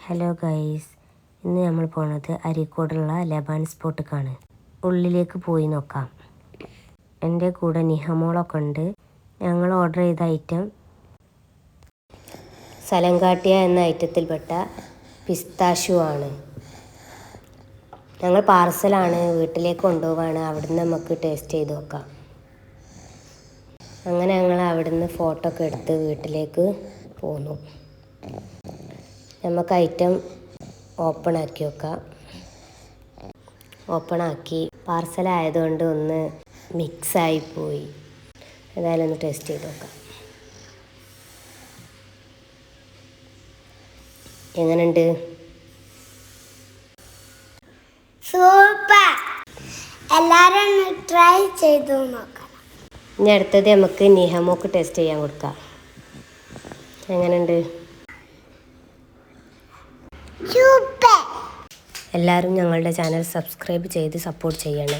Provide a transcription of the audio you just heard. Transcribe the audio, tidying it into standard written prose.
Hello guys, ഇന്ന് നമ്മൾ പോണത് അരീക്കോടുള്ള ലബാൻ സ്പോട്ടിലേക്കാണ്. ഉള്ളിലേക്ക് പോയി നോക്കാം. എൻ്റെ കൂടെ നിഹമോളൊക്കെ ഉണ്ട്. ഞങ്ങൾ ഓർഡർ ചെയ്ത ഐറ്റം സലങ്കാട്ടിയ എന്ന ഐറ്റത്തിൽപ്പെട്ട പിസ്താഷ്യൂ ആണ്. ഞങ്ങൾ പാർസലാണ് വീട്ടിലേക്ക് കൊണ്ടുപോവാണ്. അവിടുന്ന് നമുക്ക് ടേസ്റ്റ് ചെയ്ത് നോക്കാം. അങ്ങനെ ഞങ്ങൾ അവിടുന്ന് ഫോട്ടോ ഒക്കെ എടുത്ത് വീട്ടിലേക്ക് പോന്നു. നമുക്ക് ഐറ്റം ഓപ്പൺ ആക്കി വെക്കാം. ഓപ്പണാക്കി പാർസലായതുകൊണ്ട് ഒന്ന് മിക്സായി പോയി. ഏതായാലും ഒന്ന് ടേസ്റ്റ് ചെയ്ത് നോക്കാം. എങ്ങനെയുണ്ട്? സൂപ്പർ! എല്ലാവരും ട്രൈ ചെയ്തു നോക്കണം. ഇനി അടുത്തത് നമുക്ക് നിഹമോക്ക് ടേസ്റ്റ് ചെയ്യാൻ കൊടുക്കാം. എങ്ങനെയുണ്ട്? സൂപ്പർ! എല്ലാവരും ഞങ്ങളുടെ ചാനൽ സബ്സ്ക്രൈബ് ചെയ്ത് സപ്പോർട്ട് ചെയ്യണേ.